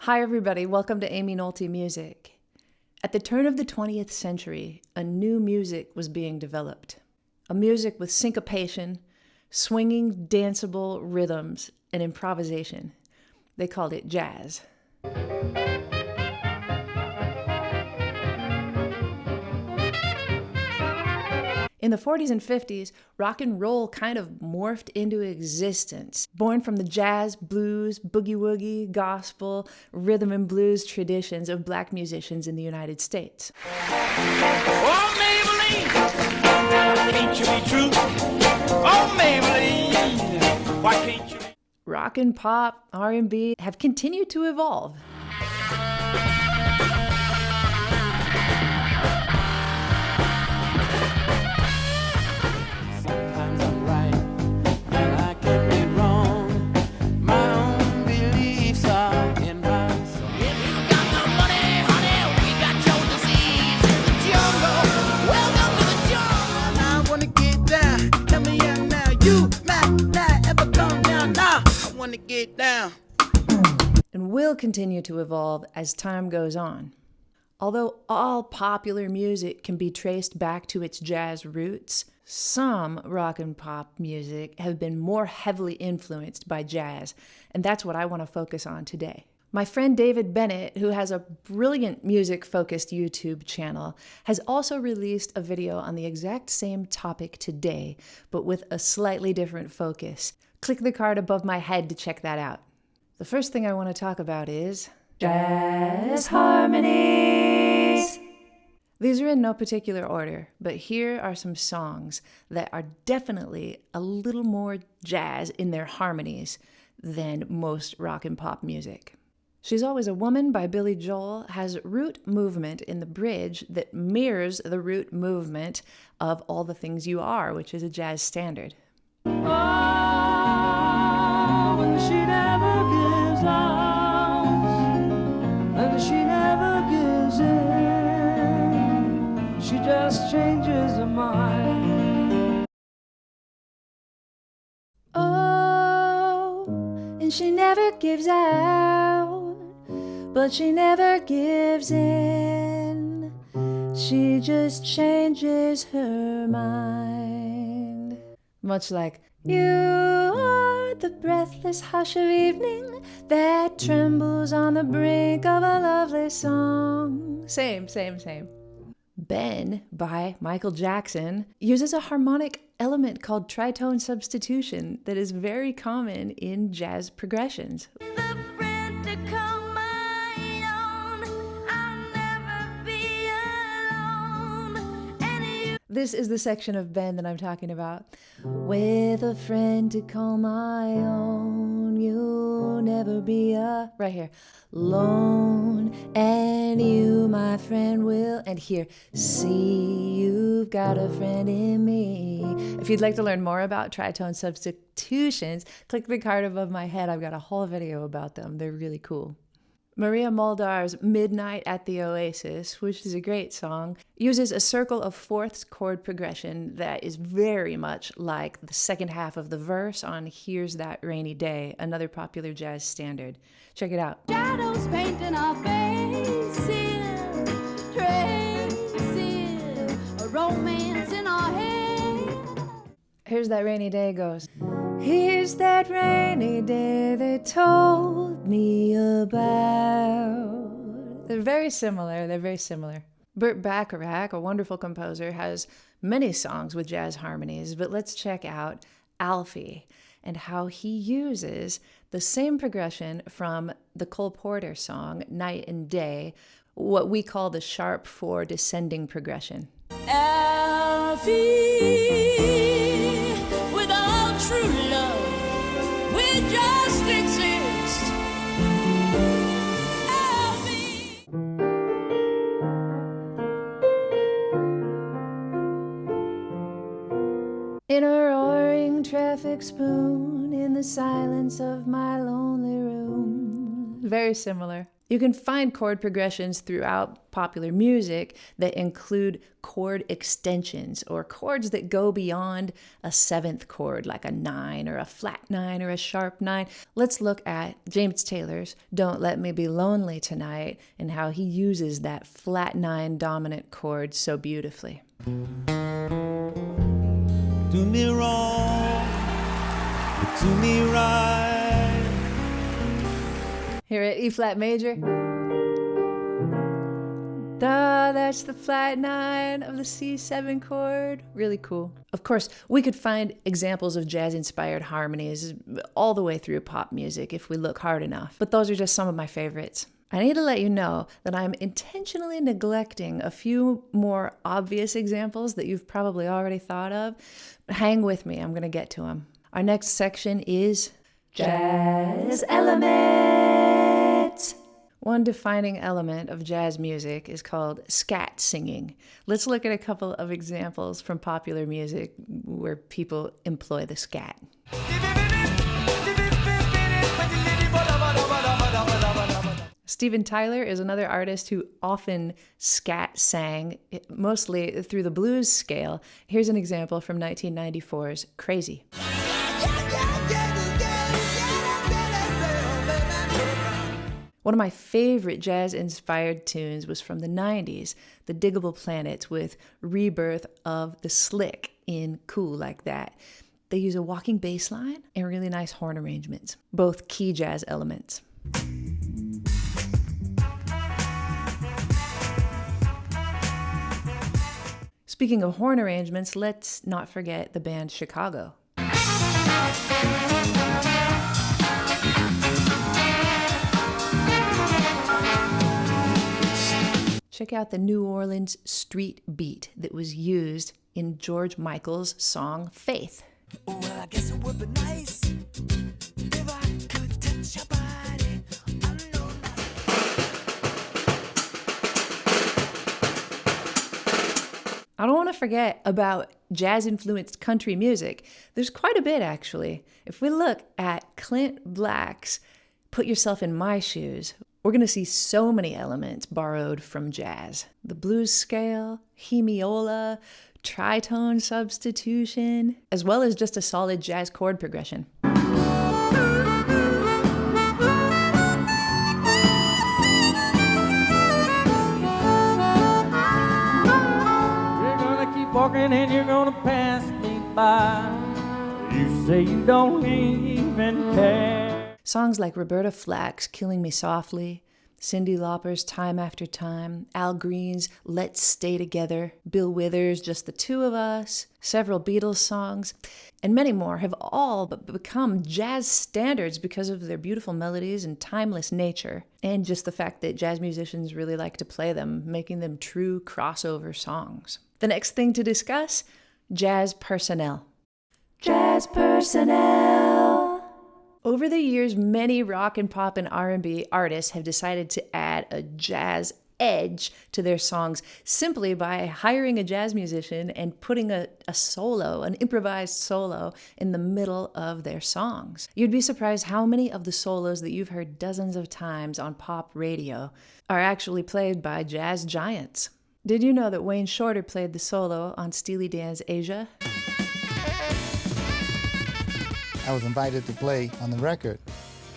Hi everybody, welcome to Aimee Nolte Music. At the turn of the 20th century, a new music was being developed. A music with syncopation, swinging, danceable rhythms, and improvisation. They called it jazz. In the 40s and 50s, rock and roll kind of morphed into existence, born from the jazz, blues, boogie-woogie, gospel, rhythm and blues traditions of black musicians in the United States. Oh, Maybelline, can't you be true? Oh, Maybelline, why can't you? Rock and pop, R&B have continued to evolve. Get down. And will continue to evolve as time goes on. Although all popular music can be traced back to its jazz roots, some rock and pop music have been more heavily influenced by jazz, and that's what I want to focus on today. My friend David Bennett, who has a brilliant music-focused YouTube channel, has also released a video on the exact same topic today, but with a slightly different focus. Click the card above my head to check that out. The first thing I want to talk about is jazz harmonies. These are in no particular order, but here are some songs that are definitely a little more jazz in their harmonies than most rock and pop music. She's Always a Woman by Billy Joel has root movement in the bridge that mirrors the root movement of All the Things You Are, which is a jazz standard. She never gives out, and she never gives in. She just changes her mind. Oh, and she never gives out, but she never gives in. She just changes her mind. Much like, you are the breathless hush of evening that trembles on the brink of a lovely song. Same. Ben by Michael Jackson uses a harmonic element called tritone substitution that is very common in jazz progressions. This is the section of Ben that I'm talking about. With a friend to call my own, you'll never be right here, alone, and you, my friend, will, and here, see, you've got a friend in me. If you'd like to learn more about tritone substitutions, click the card above my head. I've got a whole video about them. They're really cool. Maria Muldaur's Midnight at the Oasis, which is a great song, uses a circle of fourths chord progression that is very much like the second half of the verse on Here's That Rainy Day, another popular jazz standard. Check it out. Shadows painting our faces, traces, a romance in our head. Here's That Rainy Day goes. Here's that rainy day they told me about. They're very similar. Burt Bacharach, a wonderful composer, has many songs with jazz harmonies, but let's check out Alfie and how he uses the same progression from the Cole Porter song, Night and Day, what we call the sharp 4 descending progression. Alfie, without true love, we just exist. Alfie. In a roaring traffic spoon, in the silence of my lonely room. Very similar. You can find chord progressions throughout popular music that include chord extensions or chords that go beyond a seventh chord, like a 9 or a flat 9 or a sharp 9. Let's look at James Taylor's Don't Let Me Be Lonely Tonight and how he uses that flat 9 dominant chord so beautifully. Do me wrong, do me right. Here at E flat major. Da, that's the flat 9 of the C7 chord. Really cool. Of course, we could find examples of jazz-inspired harmonies all the way through pop music if we look hard enough, but those are just some of my favorites. I need to let you know that I'm intentionally neglecting a few more obvious examples that you've probably already thought of. Hang with me, I'm going to get to them. Our next section is Jazz Element. One defining element of jazz music is called scat singing. Let's look at a couple of examples from popular music where people employ the scat. Steven Tyler is another artist who often scat sang, mostly through the blues scale. Here's an example from 1994's Crazy. One of my favorite jazz-inspired tunes was from the 90s, The Diggable Planets with Rebirth of the Slick in Cool Like That. They use a walking bass line and really nice horn arrangements, both key jazz elements. Speaking of horn arrangements, let's not forget the band Chicago. Check out the New Orleans street beat that was used in George Michael's song Faith. Well, I guess it would be nice if I could touch your body. I know I don't want to forget about jazz-influenced country music. There's quite a bit, actually. If we look at Clint Black's Put Yourself in My Shoes, we're going to see so many elements borrowed from jazz. The blues scale, hemiola, tritone substitution, as well as just a solid jazz chord progression. You're gonna keep walking and you're gonna pass me by. You say you don't even care. Songs like Roberta Flack's Killing Me Softly, Cyndi Lauper's Time After Time, Al Green's Let's Stay Together, Bill Withers' Just the Two of Us, several Beatles songs, and many more have all become jazz standards because of their beautiful melodies and timeless nature, and just the fact that jazz musicians really like to play them, making them true crossover songs. The next thing to discuss, jazz personnel. Jazz personnel. Over the years, many rock and pop and R&B artists have decided to add a jazz edge to their songs simply by hiring a jazz musician and putting a solo, an improvised solo, in the middle of their songs. You'd be surprised how many of the solos that you've heard dozens of times on pop radio are actually played by jazz giants. Did you know that Wayne Shorter played the solo on Steely Dan's Asia? I was invited to play on the record.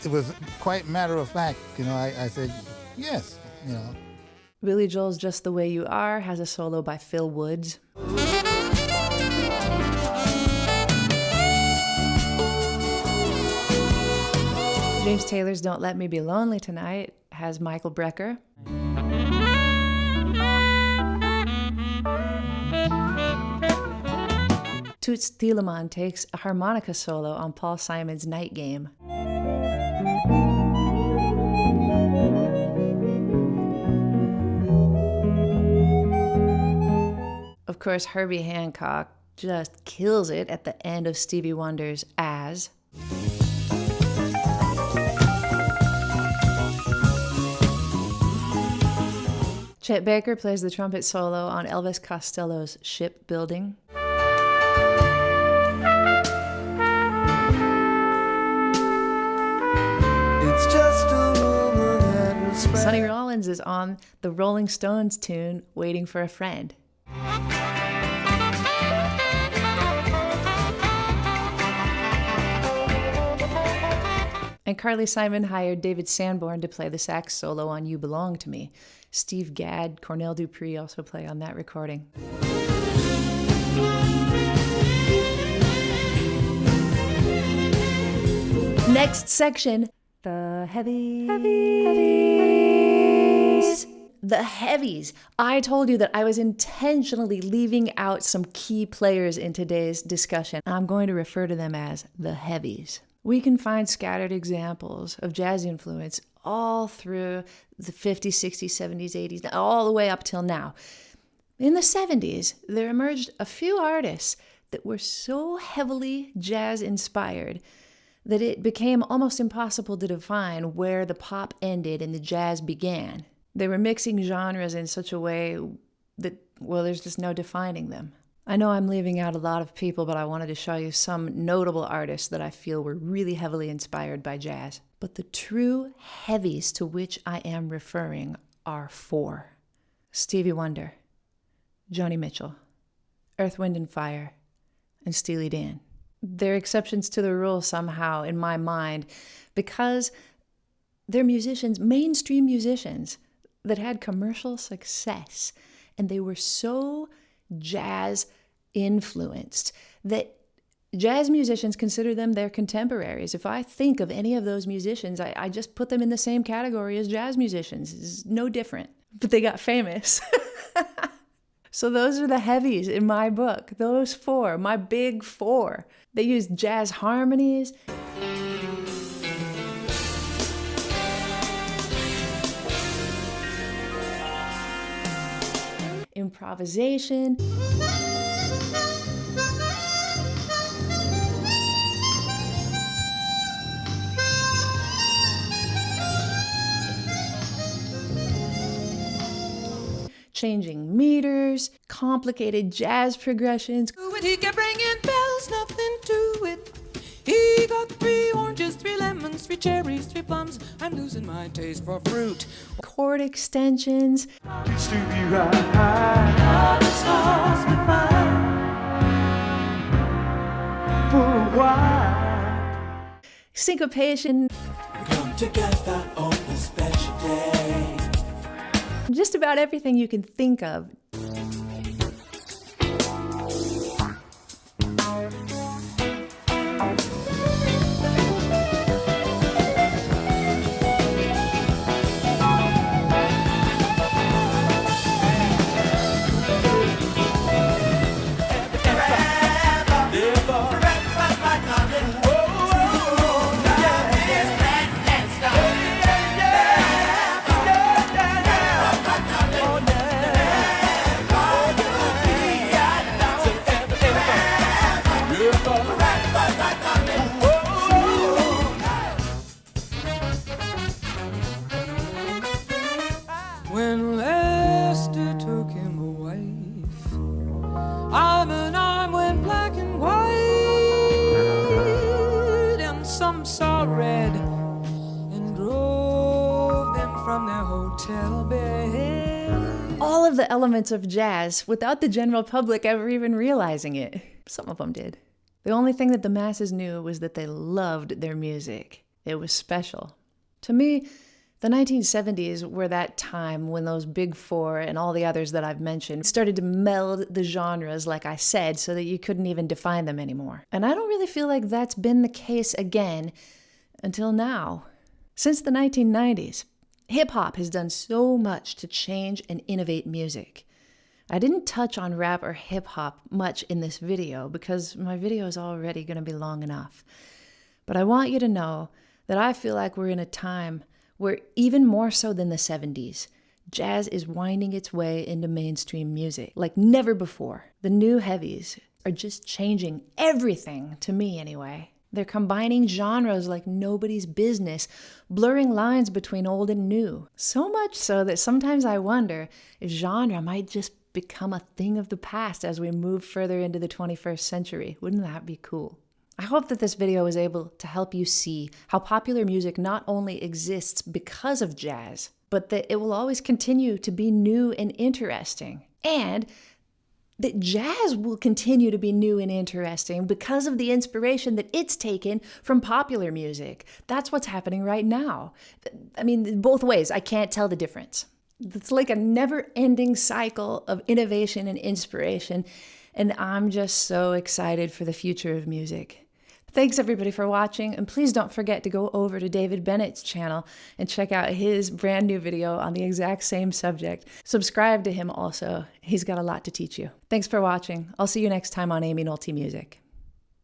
It was quite matter of fact, I said, yes, Billy Joel's Just the Way You Are has a solo by Phil Woods. James Taylor's Don't Let Me Be Lonely Tonight has Michael Brecker. Toots Thielemans takes a harmonica solo on Paul Simon's Night Game. Of course, Herbie Hancock just kills it at the end of Stevie Wonder's As. Chet Baker plays the trumpet solo on Elvis Costello's Shipbuilding. It's just a woman at the Sonny Rollins is on the Rolling Stones tune, Waiting for a Friend. And Carly Simon hired David Sanborn to play the sax solo on You Belong to Me. Steve Gadd, Cornell Dupree also play on that recording. Next section, the heavies. The heavies. I told you that I was intentionally leaving out some key players in today's discussion. I'm going to refer to them as the heavies. We can find scattered examples of jazz influence all through the 50s, 60s, 70s, 80s, all the way up till now. In the 70s, there emerged a few artists that were so heavily jazz-inspired that it became almost impossible to define where the pop ended and the jazz began. They were mixing genres in such a way that, well, there's just no defining them. I know I'm leaving out a lot of people, but I wanted to show you some notable artists that I feel were really heavily inspired by jazz. But the true heavies to which I am referring are four: Stevie Wonder, Joni Mitchell, Earth, Wind and Fire, and Steely Dan. They're exceptions to the rule somehow in my mind because they're musicians, mainstream musicians, that had commercial success, and they were so jazz influenced that jazz musicians consider them their contemporaries. If I think of any of those musicians, I just put them in the same category as jazz musicians. It's no different, but they got famous. So those are the heavies in my book. Those four, my big four. They used jazz harmonies, improvisation, changing meters, complicated jazz progressions. He kept ringing bells, nothing to it. He got 3 oranges, 3 lemons, 3 cherries, 3 plums. I'm losing my taste for fruit. Chord extensions, syncopation, Come together on this special day. just about everything you can think of. When Lester took him away, arm in arm went black and white, and some saw red and drove them from their hotel bed. All of the elements of jazz without the general public ever even realizing it. Some of them did. The only thing that the masses knew was that they loved their music. It was special. To me, the 1970s were that time when those big four and all the others that I've mentioned started to meld the genres, like I said, so that you couldn't even define them anymore. And I don't really feel like that's been the case again until now. Since the 1990s, hip-hop has done so much to change and innovate music. I didn't touch on rap or hip-hop much in this video because my video is already going to be long enough. But I want you to know that I feel like we're in a time where, even more so than the 70s, jazz is winding its way into mainstream music like never before. The new heavies are just changing everything, to me anyway. They're combining genres like nobody's business, blurring lines between old and new. So much so that sometimes I wonder if genre might just become a thing of the past as we move further into the 21st century. Wouldn't that be cool? I hope that this video was able to help you see how popular music not only exists because of jazz, but that it will always continue to be new and interesting. And that jazz will continue to be new and interesting because of the inspiration that it's taken from popular music. That's what's happening right now. I mean, both ways, I can't tell the difference. It's like a never-ending cycle of innovation and inspiration, and I'm just so excited for the future of music. Thanks everybody for watching, and please don't forget to go over to David Bennett's channel and check out his brand new video on the exact same subject. Subscribe to him also. He's got a lot to teach you. Thanks for watching. I'll see you next time on Aimee Nolte Music.